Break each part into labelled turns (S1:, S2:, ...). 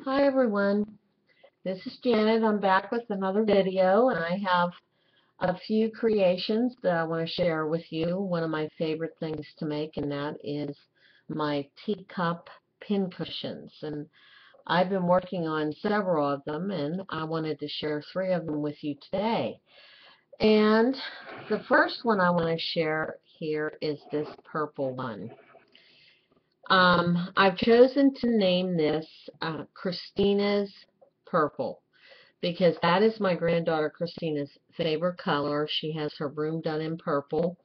S1: Hi everyone, this is Janet. I'm back with another video and I have a few creations that I want to share with you. One of my favorite things to make, and that is my teacup pin cushions. And I've been working on several of them and I wanted to share three of them with you today. And the first one I want to share here is this purple one. I've chosen to name this Christina's Purple, because that is my granddaughter Christina's favorite color. She has her room done in purple,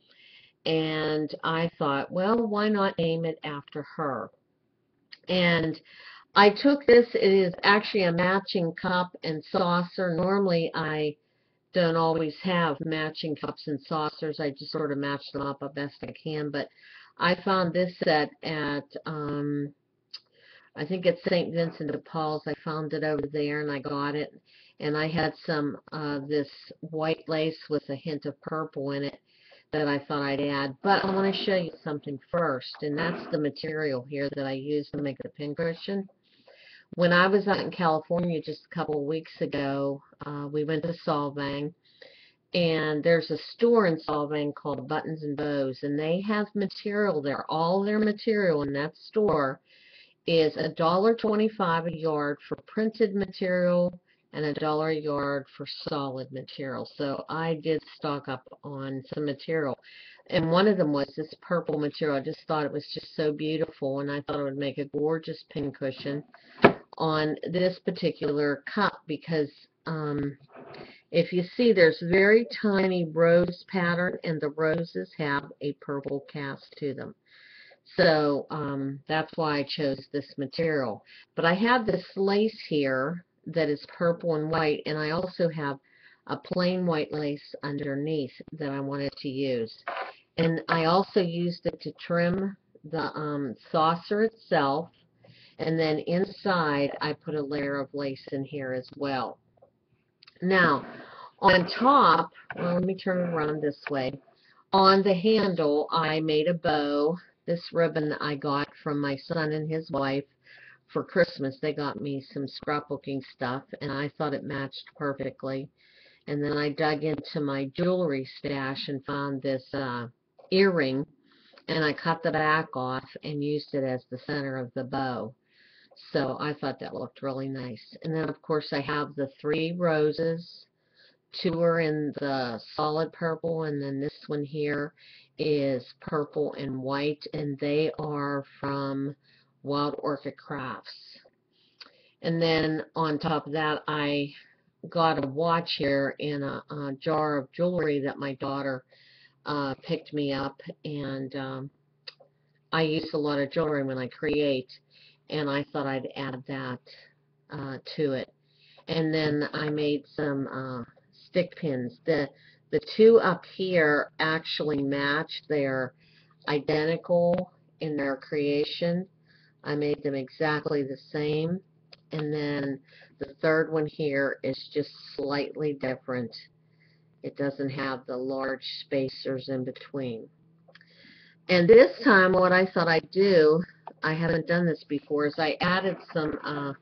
S1: and I thought, well, why not name it after her? And I took this, it is actually a matching cup and saucer. Normally I don't always have matching cups and saucers. I just sort of match them up as best I can, but I found this set at I think it's St. Vincent de Paul's. I found it over there and I got it. And I had some this white lace with a hint of purple in it that I thought I'd add. But I want to show you something first, and that's the material here that I used to make the pincushion. When I was out in California just a couple of weeks ago, we went to Solvang, and there's a store in Solvang called Buttons and Bows, and they have material there. All their material in that store is $1.25 a yard for printed material and $1 a yard for solid material. So I did stock up on some material. And one of them was this purple material. I just thought it was just so beautiful, and I thought it would make a gorgeous pincushion on this particular cup because if you see, there's very tiny rose pattern, and the roses have a purple cast to them. So that's why I chose this material. But I have this lace here that is purple and white, and I also have a plain white lace underneath that I wanted to use. And I also used it to trim the saucer itself, and then inside I put a layer of lace in here as well. Now, on top, well, let me turn it around this way. On the handle, I made a bow. This ribbon I got from my son and his wife for Christmas. They got me some scrapbooking stuff, and I thought it matched perfectly. And then I dug into my jewelry stash and found this earring, and I cut the back off and used it as the center of the bow. So I thought that looked really nice. And then, of course, I have the three roses. Two are in the solid purple, and then this one here is purple and white, and they are from Wild Orchid Crafts. And then on top of that, I got a watch here in a jar of jewelry that my daughter picked me up, and I use a lot of jewelry when I create, and I thought I'd add that to it. And then I made some stick pins. The two up here actually match. They're identical in their creation. I made them exactly the same. And then the third one here is just slightly different. It doesn't have the large spacers in between. And this time what I thought I'd do, I haven't done this before, is I added some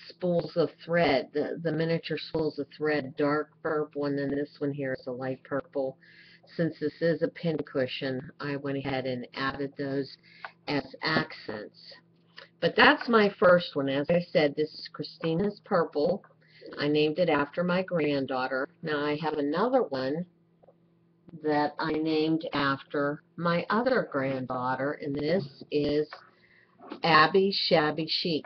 S1: spools of thread, the miniature spools of thread, dark purple, and then this one here is a light purple. Since this is a pin cushion, I went ahead and added those as accents. But that's my first one. As I said, this is Christina's Purple. I named it after my granddaughter. Now I have another one that I named after my other granddaughter, and this is Abby Shabby Chic,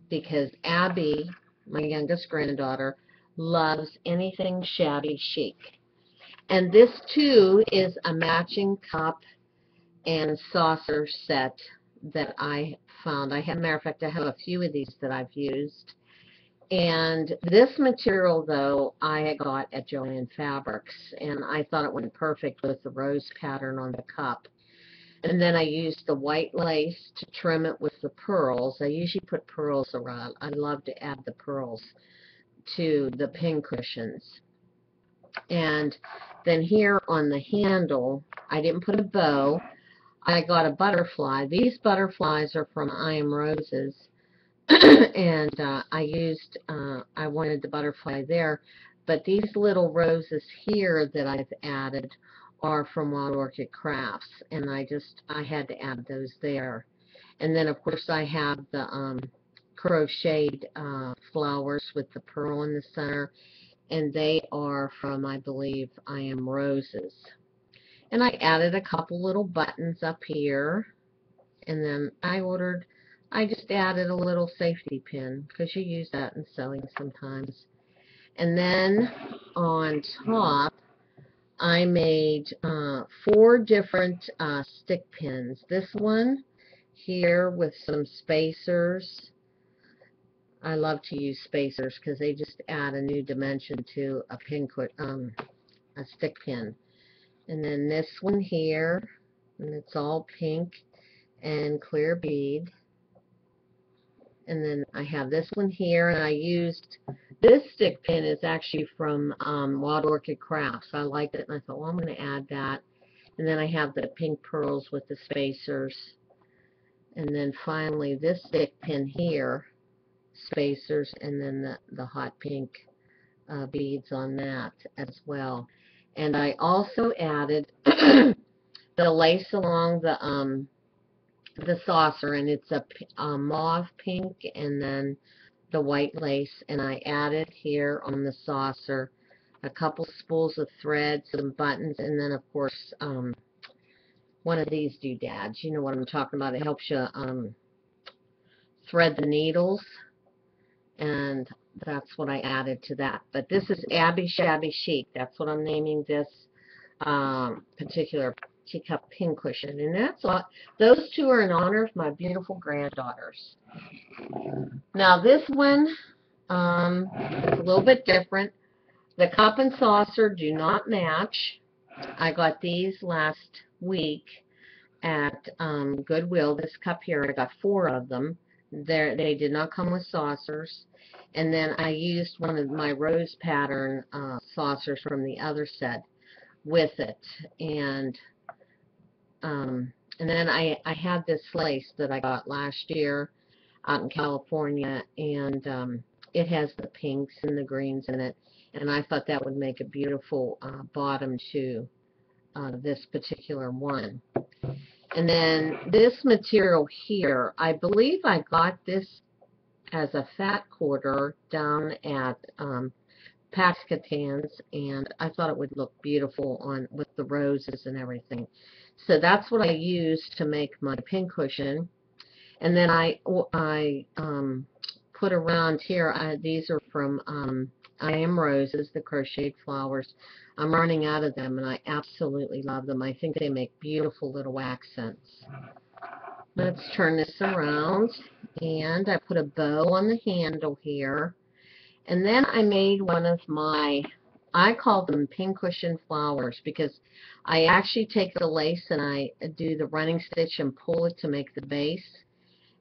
S1: because Abby, my youngest granddaughter, loves anything shabby chic. And this too is a matching cup and saucer set that I found. Matter of fact, I have a few of these that I've used. And this material, though, I got at Joann Fabrics, and I thought it went perfect with the rose pattern on the cup. And then I used the white lace to trim it with the pearls. I usually put pearls around. I love to add the pearls to the pin cushions. And then here on the handle, I didn't put a bow. I got a butterfly. These butterflies are from I Am Roses. And I wanted the butterfly there, but these little roses here that I've added are from Wild Orchid Crafts, and I had to add those there. And then, of course, I have the crocheted flowers with the pearl in the center, and they are from, I believe, I Am Roses. And I added a couple little buttons up here, and then I just added a little safety pin, because you use that in sewing sometimes. And then on top, I made 4 different stick pins. This one here with some spacers. I love to use spacers because they just add a new dimension to a stick pin. And then this one here, and it's all pink and clear bead. And then I have this one here, and I used this stick pin is actually from Wild Orchid Crafts. I liked it, and I thought, well, I'm going to add that. And then I have the pink pearls with the spacers. And then finally this stick pin here, spacers, and then the hot pink beads on that as well. And I also added the lace along the saucer, and it's a mauve pink and then the white lace, and I added here on the saucer a couple spools of thread, some buttons, and then of course one of these doodads. You know what I'm talking about. It helps you thread the needles, and that's what I added to that. But this is Abby Shabby Chic. That's what I'm naming this particular teacup pincushion, and that's all. Those 2 are in honor of my beautiful granddaughters. Now this one is a little bit different. The cup and saucer do not match. I got these last week at Goodwill. This cup here, I got 4 of them. They did not come with saucers. And then I used one of my rose pattern saucers from the other set with it. And then I had this lace that I got last year out in California, and it has the pinks and the greens in it, and I thought that would make a beautiful bottom to this particular one. And then this material here, I believe I got this as a fat quarter down at Paxcatans, and I thought it would look beautiful on with the roses and everything. So that's what I used to make my pincushion. And then I put around here, these are from I Am Roses, the crocheted flowers. I'm running out of them, and I absolutely love them. I think they make beautiful little accents. Let's turn this around, and I put a bow on the handle here. And then I made one of I call them pincushion flowers, because I actually take the lace and I do the running stitch and pull it to make the base.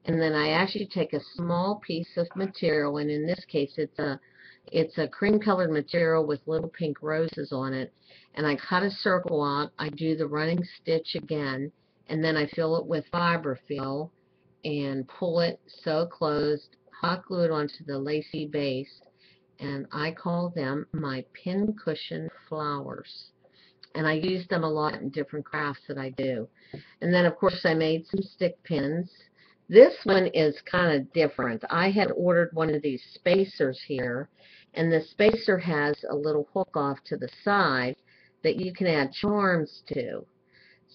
S1: And then I actually take a small piece of material, and in this case it's a cream colored material with little pink roses on it, and I cut a circle out. I do the running stitch again, and then I fill it with fiberfill and pull it so closed, hot glue it onto the lacy base, and I call them my pincushion flowers. And I use them a lot in different crafts that I do. And then, of course, I made some stick pins. This one is kind of different. I had ordered one of these spacers here, and the spacer has a little hook off to the side that you can add charms to.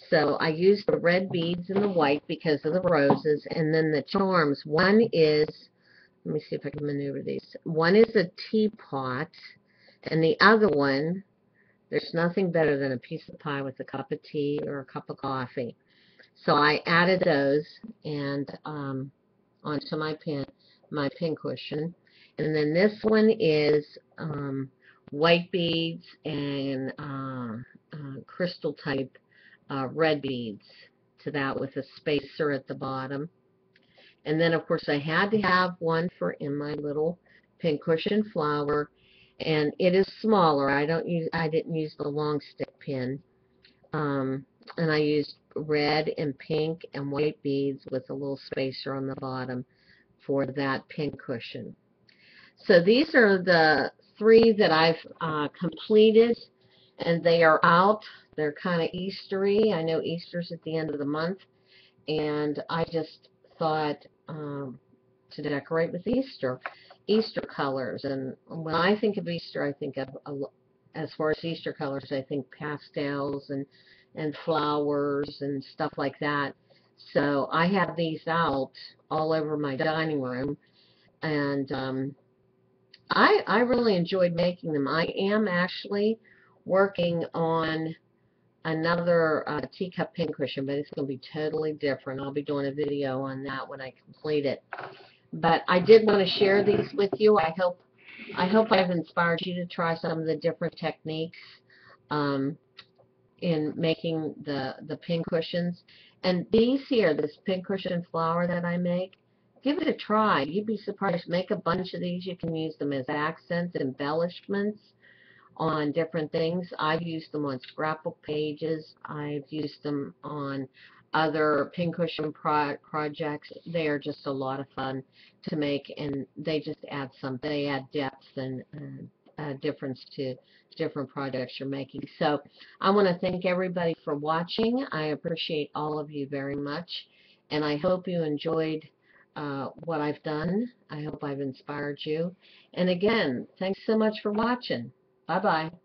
S1: So I used the red beads and the white because of the roses, and then the charms. One is, let me see if I can maneuver these. One is a teapot, and the other one, there's nothing better than a piece of pie with a cup of tea or a cup of coffee. So I added those and onto my pincushion. And then this one is white beads and crystal type red beads to that with a spacer at the bottom. And then, of course, I had to have one for in my little pincushion flower, and it is smaller. I didn't use the long stick pin, and I used red and pink and white beads with a little spacer on the bottom for that pincushion. So these are the 3 that I've completed, and they are out. They're kind of Eastery. I know Easter's at the end of the month, and I just thought to decorate with Easter colors. And when I think of Easter, I think of, as far as Easter colors, I think pastels and flowers and stuff like that. So I have these out all over my dining room, and I really enjoyed making them. I am actually working on another teacup pincushion, but it's going to be totally different. I'll be doing a video on that when I complete it. But I did want to share these with you. I hope I've inspired you to try some of the different techniques um, in making the pincushions. And these here, this pincushion flower that I make, give it a try. You'd be surprised. Make a bunch of these. You can use them as accents, embellishments on different things. I've used them on scrapbook pages. I've used them on other pincushion projects. They are just a lot of fun to make, and they just add something. They add depth and difference to different projects you're making. So I want to thank everybody for watching. I appreciate all of you very much, and I hope you enjoyed what I've done. I hope I've inspired you. And again, thanks so much for watching. Bye-bye.